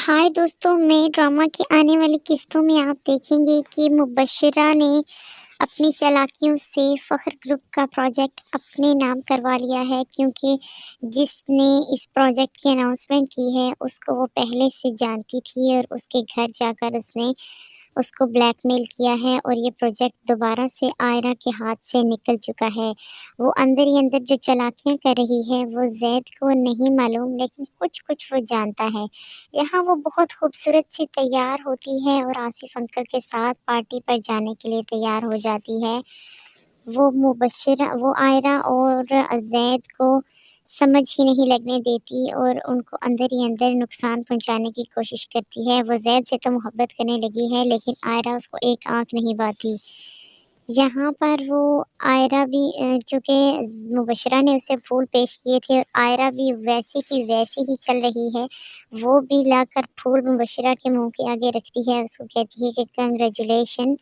हाय दोस्तों, नए ड्रामा की आने वाली किस्तों में आप देखेंगे कि मुबश्शिरा ने अपनी चालाकियों से फ़ख्र ग्रुप का प्रोजेक्ट अपने नाम करवा लिया है, क्योंकि जिसने इस प्रोजेक्ट की अनाउंसमेंट की है उसको वो पहले से जानती थी और उसके घर जाकर उसने उसको ब्लैकमेल किया है और ये प्रोजेक्ट दोबारा से आयरा के हाथ से निकल चुका है। वो अंदर ही अंदर जो चालाकियाँ कर रही है वो ज़ैद को नहीं मालूम, लेकिन कुछ-कुछ वो जानता है। यहाँ वो बहुत खूबसूरत सी तैयार होती है और आसिफ अंकल के साथ पार्टी पर जाने के लिए तैयार हो जाती है। वो आयरा और ज़ैद को समझ ही नहीं लगने देती और उनको अंदर ही अंदर नुकसान पहुँचाने की कोशिश करती है। वो ज़ैद से तो मोहब्बत करने लगी है, लेकिन आयरा उसको एक आँख नहीं भाती। यहाँ पर वो आयरा भी चूँकि मुबश्शिरा ने उसे फूल पेश किए थे और आयरा भी वैसी की वैसी ही चल रही है। वो भी लाकर फूल मुबश्शिरा के मुँह के आगे रखती है, उसको कहती है कि कांग्रेचुलेशन,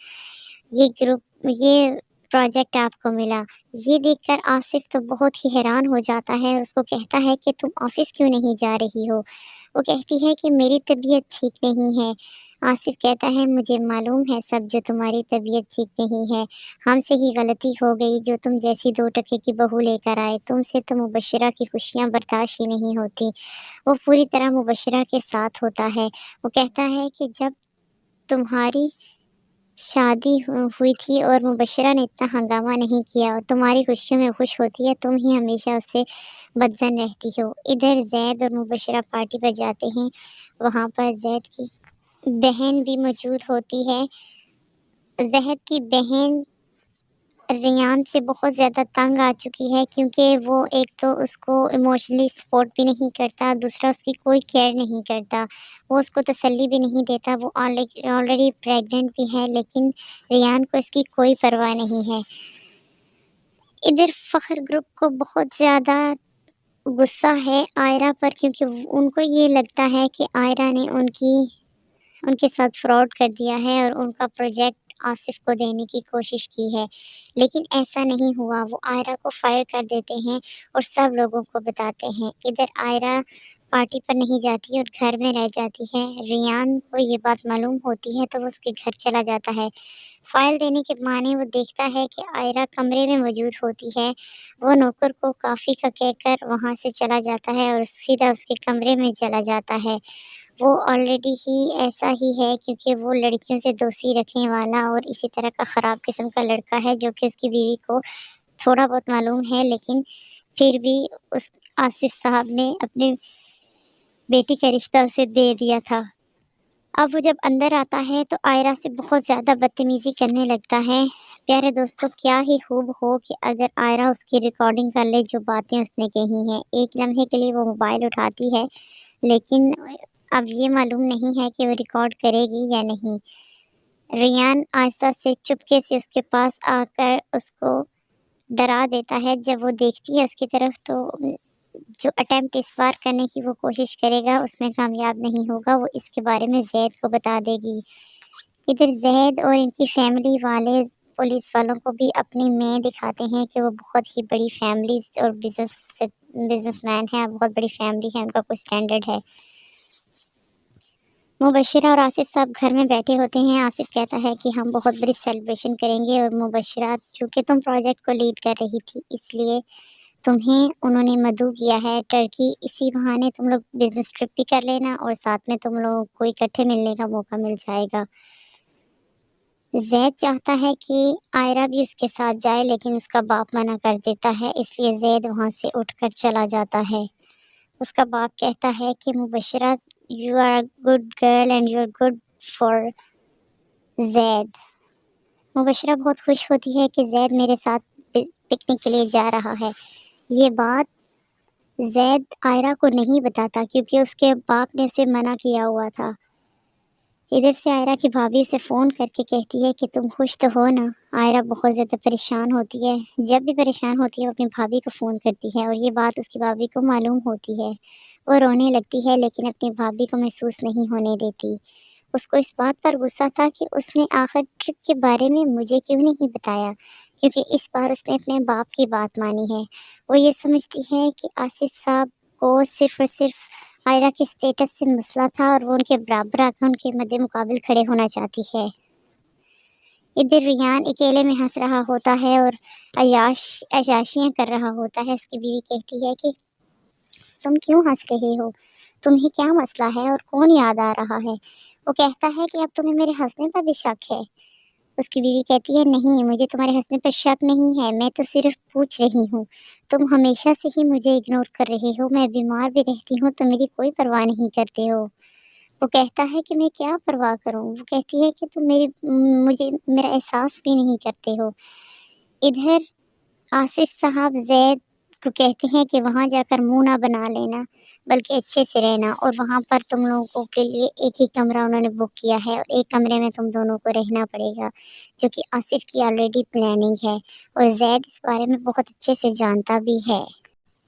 ये प्रोजेक्ट आपको मिला। ये देखकर आसिफ तो बहुत ही हैरान हो जाता है और उसको कहता है कि तुम ऑफ़िस क्यों नहीं जा रही हो? वो कहती है कि मेरी तबीयत ठीक नहीं है। आसिफ कहता है मुझे मालूम है सब, जो तुम्हारी तबीयत ठीक नहीं है। हमसे ही गलती हो गई जो तुम जैसी 2 टके की बहू लेकर आए। तुमसे तो मुबश्शिरा की खुशियाँ बर्दाश्त ही नहीं होती। वो पूरी तरह मुबश्शिरा के साथ होता है। वो कहता है कि जब तुम्हारी शादी हुई थी और मुबश्शिरा ने इतना हंगामा नहीं किया और तुम्हारी खुशियों में खुश होती है, तुम ही हमेशा उससे बदज़न रहती हो। इधर ज़ैद और मुबश्शिरा पार्टी पर जाते हैं, वहाँ पर ज़ैद की बहन भी मौजूद होती है। ज़हद की बहन रियान से बहुत ज़्यादा तंग आ चुकी है, क्योंकि वो एक तो उसको इमोशनली सपोर्ट भी नहीं करता, दूसरा उसकी कोई केयर नहीं करता। वो उसको तसल्ली भी नहीं देता। वो ऑलरेडी प्रेग्नेंट भी है, लेकिन रियान को इसकी कोई परवाह नहीं है। इधर फ़ख्र ग्रुप को बहुत ज़्यादा गुस्सा है आयरा पर, क्योंकि उनको ये लगता है कि आयरा ने उनके साथ फ्रॉड कर दिया है और उनका प्रोजेक्ट आसिफ को देने की कोशिश की है, लेकिन ऐसा नहीं हुआ। वो आयरा को फायर कर देते हैं और सब लोगों को बताते हैं। इधर आयरा पार्टी पर नहीं जाती और घर में रह जाती है। रियान को ये बात मालूम होती है तो वो उसके घर चला जाता है। फाइल देने के बहाने वो देखता है कि आयरा कमरे में मौजूद होती है। वो नौकर को काफ़ी का कहकर वहाँ से चला जाता है और सीधा उसके कमरे में चला जाता है। वो ऑलरेडी ही ऐसा ही है, क्योंकि वो लड़कियों से दोस्ती रखने वाला और इसी तरह का ख़राब किस्म का लड़का है, जो कि उसकी बीवी को थोड़ा बहुत मालूम है, लेकिन फिर भी उस आसिफ साहब ने अपनी बेटी का रिश्ता उसे दे दिया था। अब वो जब अंदर आता है तो आयरा से बहुत ज़्यादा बदतमीज़ी करने लगता है। प्यारे दोस्तों, क्या ही खूब हो कि अगर आयरा उसकी रिकॉर्डिंग कर ले जो बातें उसने कही हैं। एक लम्हे के लिए वो मोबाइल उठाती है, लेकिन अब ये मालूम नहीं है कि वो रिकॉर्ड करेगी या नहीं। रियान आहिस्ता से चुपके से उसके पास आकर उसको डरा देता है। जब वो देखती है उसकी तरफ तो जो अटेम्प्ट इस बार करने की वो कोशिश करेगा उसमें कामयाब नहीं होगा। वो इसके बारे में ज़ैद को बता देगी। इधर ज़ैद और इनकी फैमिली वाले पुलिस वालों को भी अपनी में दिखाते हैं कि वो बहुत ही बड़ी फैमिली और बिजनेसमैन है, बहुत बड़ी फैमिली है, उनका कुछ स्टैंडर्ड है। मुबश्शिरा और आसिफ साहब घर में बैठे होते हैं। आसिफ कहता है कि हम बहुत बड़ी सेलिब्रेशन करेंगे, और मुबश्शिरा, चूँकि तुम प्रोजेक्ट को लीड कर रही थी इसलिए तुम्हें उन्होंने मदऊ किया है टर्की। इसी बहाने तुम लोग बिज़नेस ट्रिप भी कर लेना और साथ में तुम लोगों को इकट्ठे मिलने का मौका मिल जाएगा। ज़ैद चाहता है कि आयरा भी उसके साथ जाए, लेकिन उसका बाप मना कर देता है, इसलिए ज़ैद वहाँ से उठकर चला जाता है। उसका बाप कहता है कि Mubashira, you are a good girl and you are good for Zaid. Mubashira बहुत खुश होती है कि ज़ैद मेरे साथ पिकनिक के लिए जा रहा है। ये बात ज़ैद आयरा को नहीं बताता, क्योंकि उसके बाप ने उसे मना किया हुआ था। इधर से आयरा की भाभी उसे फ़ोन करके कहती है कि तुम खुश तो हो ना? आयरा बहुत ज़्यादा परेशान होती है। जब भी परेशान होती है वो अपनी भाभी को फ़ोन करती है और ये बात उसकी भाभी को मालूम होती है। वो रोने लगती है, लेकिन अपनी भाभी को महसूस नहीं होने देती। उसको इस बात पर गुस्सा था कि उसने आखिर ट्रिप के बारे में मुझे क्यों नहीं बताया, क्योंकि इस बार उसने अपने बाप की बात मानी है। वो ये समझती है कि आसिफ साहब को सिर्फ़ और सिर्फ़ आयरा के स्टेटस से मसला था और वो उनके बराबर आकर उनके मद्दे मुकाबिल खड़े होना चाहती है। इधर रियान अकेले में हंस रहा होता है और अय्याशियाँ कर रहा होता है। उसकी बीवी कहती है कि तुम क्यों हंस रहे हो? तुम्हें क्या मसला है और कौन याद आ रहा है? वो कहता है कि अब तुम्हें मेरे हंसने पर भी शक है। उसकी बीवी कहती है, नहीं, मुझे तुम्हारे हंसने पर शक नहीं है, मैं तो सिर्फ पूछ रही हूँ। तुम हमेशा से ही मुझे इग्नोर कर रहे हो, मैं बीमार भी रहती हूँ तो मेरी कोई परवाह नहीं करते हो। वो कहता है कि मैं क्या परवाह करूँ? वो कहती है कि तुम मुझे मेरा एहसास भी नहीं करते हो। इधर आसिफ साहब ज़ैद को कहते हैं कि वहाँ जाकर मुँह ना बना लेना, बल्कि अच्छे से रहना, और वहाँ पर तुम लोगों के लिए एक ही कमरा उन्होंने बुक किया है और एक कमरे में तुम दोनों को रहना पड़ेगा, जो कि आसिफ की ऑलरेडी प्लानिंग है और ज़ैद इस बारे में बहुत अच्छे से जानता भी है।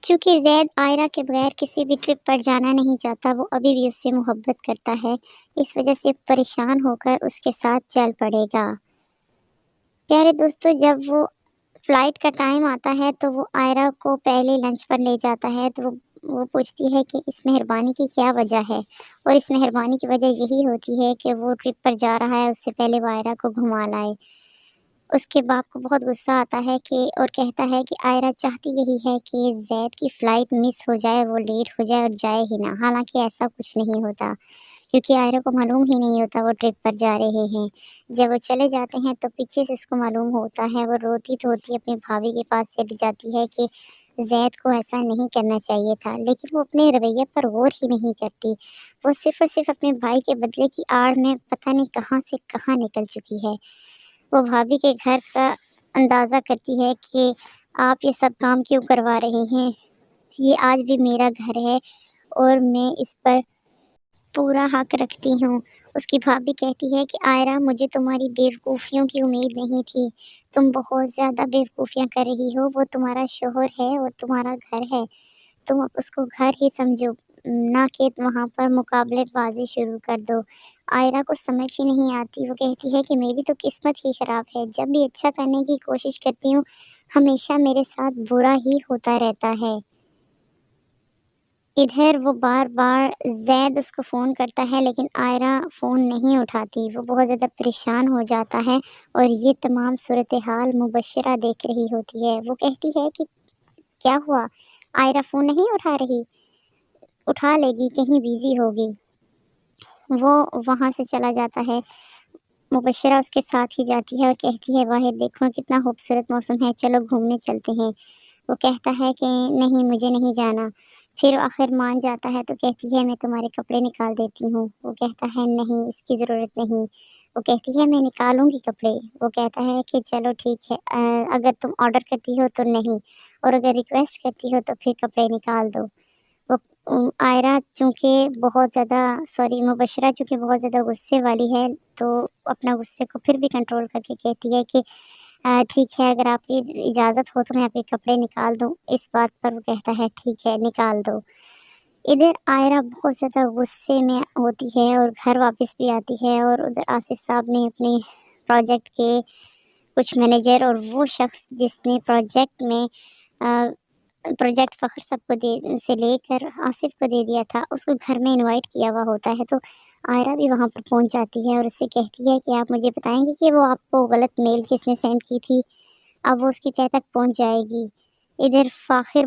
क्योंकि ज़ैद आयरा के बगैर किसी भी ट्रिप पर जाना नहीं चाहता, वो अभी भी उससे मोहब्बत करता है, इस वजह से परेशान होकर उसके साथ चल पड़ेगा। प्यारे दोस्तों, जब वो फ़्लाइट का टाइम आता है तो वो आयरा को पहले लंच पर ले जाता है, तो वो पूछती है कि इस मेहरबानी की क्या वजह है? और इस मेहरबानी की वजह यही होती है कि वो ट्रिप पर जा रहा है, उससे पहले वो आयरा को घुमा लाए। उसके बाप को बहुत गुस्सा आता है कि और कहता है कि आयरा चाहती यही है कि ज़ैद की फ़्लाइट मिस हो जाए, वो लेट हो जाए और जाए ही ना। हालाँकि ऐसा कुछ नहीं होता, क्योंकि आयरा को मालूम ही नहीं होता वो ट्रिप पर जा रहे हैं। जब वो चले जाते हैं तो पीछे से उसको मालूम होता है, वो रोती-धोती अपनी भाभी के पास चली जाती है कि ज़ैद को ऐसा नहीं करना चाहिए था, लेकिन वो अपने रवैये पर गौर ही नहीं करती। वो सिर्फ़ और सिर्फ़ अपने भाई के बदले की आड़ में पता नहीं कहाँ से कहाँ निकल चुकी है। वो भाभी के घर का अंदाज़ा करती है कि आप ये सब काम क्यों करवा रहे हैं? ये आज भी मेरा घर है और मैं इस पर पूरा हक रखती हूँ। उसकी भाभी कहती है कि आयरा, मुझे तुम्हारी बेवकूफ़ियों की उम्मीद नहीं थी। तुम बहुत ज़्यादा बेवकूफ़ियाँ कर रही हो, वो तुम्हारा शौहर है और तुम्हारा घर है। तुम अब उसको घर ही समझो, ना कि वहाँ पर मुकाबलेबाज़ी शुरू कर दो। आयरा को समझ ही नहीं आती, वो कहती है कि मेरी तो किस्मत ही ख़राब है। जब भी अच्छा करने की कोशिश करती हूँ, हमेशा मेरे साथ बुरा ही होता रहता है। इधर वो बार-बार ज़ैद उसको फ़ोन करता है, लेकिन आयरा फ़ोन नहीं उठाती। वो बहुत ज़्यादा परेशान हो जाता है और ये तमाम सूरत-ए-हाल मुबश्शिरा देख रही होती है। वो कहती है कि क्या हुआ? आयरा फ़ोन नहीं उठा रही? उठा लेगी, कहीं बिज़ी होगी। वो वहाँ से चला जाता है। मुबश्शिरा उसके साथ ही जाती है और कहती है, बाहर देखो कितना खूबसूरत मौसम है, चलो घूमने चलते हैं। वो कहता है कि नहीं, मुझे नहीं जाना। फिर आखिर मान जाता है तो कहती है, मैं तुम्हारे कपड़े निकाल देती हूँ। वो कहता है, नहीं, इसकी ज़रूरत नहीं। वो कहती है, मैं निकालूँगी कपड़े। वो कहता है कि चलो ठीक है, अगर तुम ऑर्डर करती हो तो नहीं, और अगर रिक्वेस्ट करती हो तो फिर कपड़े निकाल दो। वो आयरा चूँकि बहुत ज़्यादा सॉरी मुबश्शिरा चूँकि बहुत ज़्यादा गुस्से वाली है, तो अपना गुस्से को फिर भी कंट्रोल करके कहती है कि ठीक है, अगर आपकी इजाज़त हो तो मैं आपके कपड़े निकाल दूँ। इस बात पर वो कहता है, ठीक है, निकाल दो। इधर आयरा बहुत ज़्यादा गुस्से में होती है और घर वापस भी आती है, और उधर आसिफ साहब ने अपने प्रोजेक्ट के कुछ मैनेजर और वो शख्स जिसने अ, प्रोजेक्ट फ़ख्र सबको दे से लेकर आसिफ को दे दिया था, उसको घर में इनवाइट किया हुआ होता है। तो आयरा भी वहाँ पर पहुँच जाती है और उससे कहती है कि आप मुझे बताएँगे कि वो आपको गलत मेल किसने सेंड की थी? अब वो उसकी तह तक पहुँच जाएगी। इधर फ़ाखिर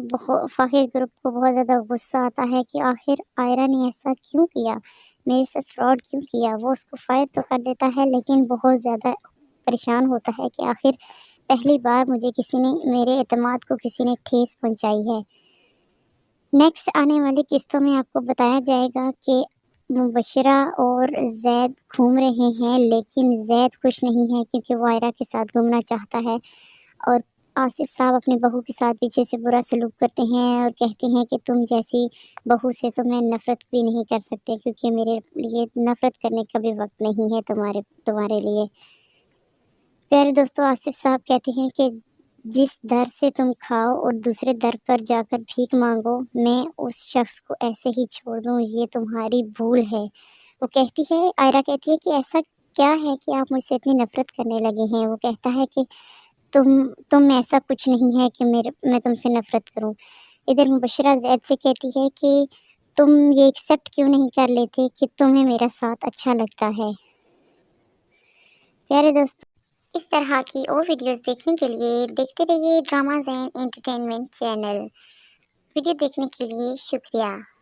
ग्रुप को बहुत ज़्यादा गुस्सा आता है कि आखिर आयरा ने ऐसा क्यों किया? मेरे साथ फ्रॉड क्यों किया? वो उसको फायर तो कर देता है, लेकिन बहुत ज़्यादा परेशान होता है कि आखिर पहली बार मुझे किसी ने मेरे एतमाद को किसी ने ठेस पहुँचाई है। नेक्स्ट आने वाली किस्तों में आपको बताया जाएगा कि मुबश्शिरा और ज़ैद घूम रहे हैं, लेकिन ज़ैद खुश नहीं है क्योंकि वो आयरा के साथ घूमना चाहता है, और आसिफ साहब अपनी बहू के साथ पीछे से बुरा सलूक करते हैं और कहते हैं कि तुम जैसी बहू से तो मैं नफ़रत भी नहीं कर सकते, क्योंकि मेरे लिए नफ़रत करने का भी वक़्त नहीं है तुम्हारे तुम्हारे लिए। प्यारे दोस्तों, आसिफ साहब कहते हैं कि जिस दर से तुम खाओ और दूसरे दर पर जाकर भीख मांगो, मैं उस शख्स को ऐसे ही छोड़ दूँ, ये तुम्हारी भूल है। वो कहती है आयरा कहती है कि ऐसा क्या है कि आप मुझसे इतनी नफ़रत करने लगे हैं? वो कहता है कि तुम ऐसा कुछ नहीं है कि मैं तुमसे नफ़रत करूँ। इधर मुबश्शिरा ज़ैद से कहती है कि تم یہ ایکسیپٹ کیوں نہیں کر لیتے کہ تمہیں میرا ساتھ اچھا لگتا ہے؟ پیارے دوست، اس طرح کی اور ویڈیوز دیکھنے کے لیے دیکھتے رہیے ڈرامہ زین انٹرٹینمنٹ چینل۔ ویڈیو دیکھنے کے لیے شکریہ۔